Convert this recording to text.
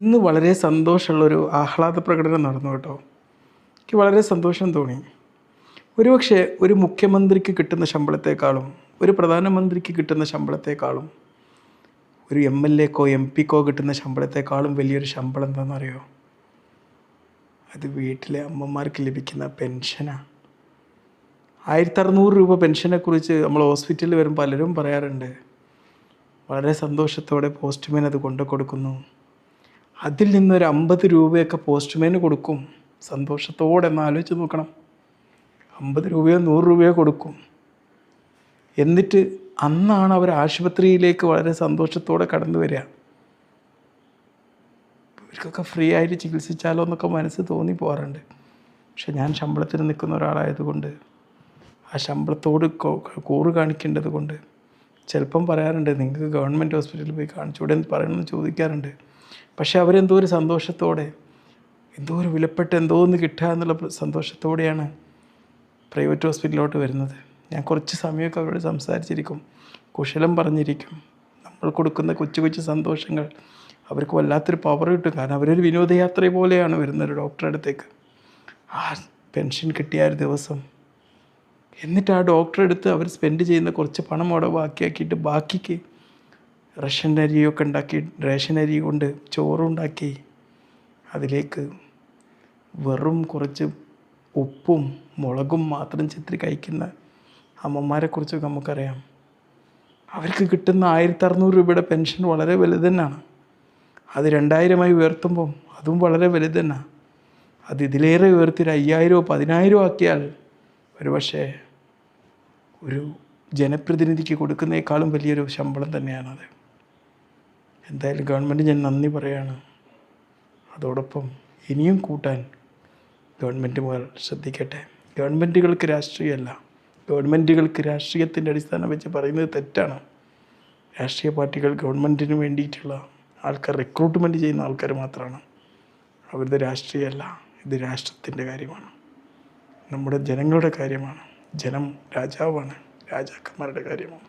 ഇന്ന് വളരെ സന്തോഷമുള്ളൊരു ആഹ്ലാദ പ്രകടനം നടന്നു കേട്ടോ. എനിക്ക് വളരെ സന്തോഷം തോന്നി. ഒരുപക്ഷെ ഒരു മുഖ്യമന്ത്രിക്ക് കിട്ടുന്ന ശമ്പളത്തെക്കാളും ഒരു പ്രധാനമന്ത്രിക്ക് കിട്ടുന്ന ശമ്പളത്തെക്കാളും ഒരു എം എൽ എക്കോ എം പിക്കോ കിട്ടുന്ന ശമ്പളത്തെക്കാളും വലിയൊരു ശമ്പളം എന്താണെന്നറിയോ? അത് വീട്ടിലെ അമ്മമാർക്ക് ലഭിക്കുന്ന പെൻഷനാണ്. 1600 രൂപ പെൻഷനെക്കുറിച്ച് നമ്മൾ ഹോസ്പിറ്റലിൽ വരുമ്പോൾ പലരും പറയാറുണ്ട്. വളരെ സന്തോഷത്തോടെ പോസ്റ്റ്മാൻ അത് കൊണ്ടു കൊടുക്കുന്നു. അതിൽ നിന്നൊരു 50 രൂപയൊക്കെ പോസ്റ്റ്മാന് കൊടുക്കും. സന്തോഷത്തോടെ ഒന്ന് ആലോചിച്ച് നോക്കണം. 50 രൂപയോ 100 രൂപയോ കൊടുക്കും. എന്നിട്ട് അന്നാണ് അവർ ആശുപത്രിയിലേക്ക് വളരെ സന്തോഷത്തോടെ കടന്നു വരിക. ഇവർക്കൊക്കെ ഫ്രീ ആയിട്ട് ചികിത്സിച്ചാലോ എന്നൊക്കെ മനസ്സ് തോന്നിപ്പോകാറുണ്ട്. പക്ഷെ ഞാൻ ശമ്പളത്തിന് നിൽക്കുന്ന ഒരാളായതുകൊണ്ട് ആ ശമ്പളത്തോട് കൂറ് കാണിക്കേണ്ടത് കൊണ്ട് ചിലപ്പം പറയാറുണ്ട്, നിങ്ങൾക്ക് ഗവൺമെൻറ് ഹോസ്പിറ്റലിൽ പോയി കാണിച്ചുകൂടെ എന്ന് പറയണമെന്ന് ചോദിക്കാറുണ്ട്. പക്ഷേ അവരെന്തോ ഒരു സന്തോഷത്തോടെ, എന്തോ ഒരു വിലപ്പെട്ട എന്തോ ഒന്ന് കിട്ടുക എന്നുള്ള സന്തോഷത്തോടെയാണ് പ്രൈവറ്റ് ഹോസ്പിറ്റലിലോട്ട് വരുന്നത്. ഞാൻ കുറച്ച് സമയമൊക്കെ അവരോട് സംസാരിച്ചിരിക്കും, കുശലം പറഞ്ഞിരിക്കും. നമ്മൾ കൊടുക്കുന്ന കൊച്ചു കൊച്ചു സന്തോഷങ്ങൾ അവർക്ക് വല്ലാത്തൊരു പവർ കിട്ടും. കാരണം അവരൊരു വിനോദയാത്ര പോലെയാണ് വരുന്നത് ഒരു ഡോക്ടറുടെ അടുത്തേക്ക്. ആ പെൻഷൻ കിട്ടിയ ഒരു ദിവസം, എന്നിട്ട് ആ ഡോക്ടറെ അടുത്ത് അവർ സ്പെൻഡ് ചെയ്യുന്ന കുറച്ച് പണം അവിടെ ബാക്കിയാക്കിയിട്ട് ബാക്കിക്ക് റേഷൻ അരിയൊക്കെ ഉണ്ടാക്കി, റേഷൻ അരി കൊണ്ട് ചോറുണ്ടാക്കി അതിലേക്ക് വെറും കുറച്ച് ഉപ്പും മുളകും മാത്രം ചിത്രി കഴിക്കുന്ന അമ്മമാരെക്കുറിച്ചൊക്കെ നമുക്കറിയാം. അവർക്ക് കിട്ടുന്ന 1600 രൂപയുടെ പെൻഷൻ വളരെ വലുത് തന്നെയാണ്. അത് 2000 ഉയർത്തുമ്പം അതും വളരെ വലുത് തന്നെ. അത് ഇതിലേറെ ഉയർത്തി 5000 10,000 ആക്കിയാൽ ഒരുപക്ഷെ ഒരു ജനപ്രതിനിധിക്ക് കൊടുക്കുന്നതിനേക്കാളും വലിയൊരു ശമ്പളം തന്നെയാണത്. എന്തായാലും ഗവൺമെൻറ് ഞാൻ നന്ദി പറയുകയാണ്. അതോടൊപ്പം ഇനിയും കൂട്ടാൻ ഗവൺമെൻറ് മുതൽ ശ്രദ്ധിക്കട്ടെ. ഗവൺമെൻറ്റുകൾക്ക് രാഷ്ട്രീയമല്ല, ഗവൺമെൻറ്റുകൾക്ക് രാഷ്ട്രീയത്തിൻ്റെ അടിസ്ഥാനം വെച്ച് പറയുന്നത് തെറ്റാണ്. രാഷ്ട്രീയ പാർട്ടികൾ ഗവൺമെൻറ്റിന് വേണ്ടിയിട്ടുള്ള ആൾക്കാർ റിക്രൂട്ട്മെൻറ്റ് ചെയ്യുന്ന ആൾക്കാർ മാത്രമാണ്. അവരുടെ രാഷ്ട്രീയമല്ല, ഇത് രാഷ്ട്രത്തിൻ്റെ കാര്യമാണ്, നമ്മുടെ ജനങ്ങളുടെ കാര്യമാണ്. ജനം രാജാവാണ്, രാജാക്കന്മാരുടെ കാര്യമാണ്.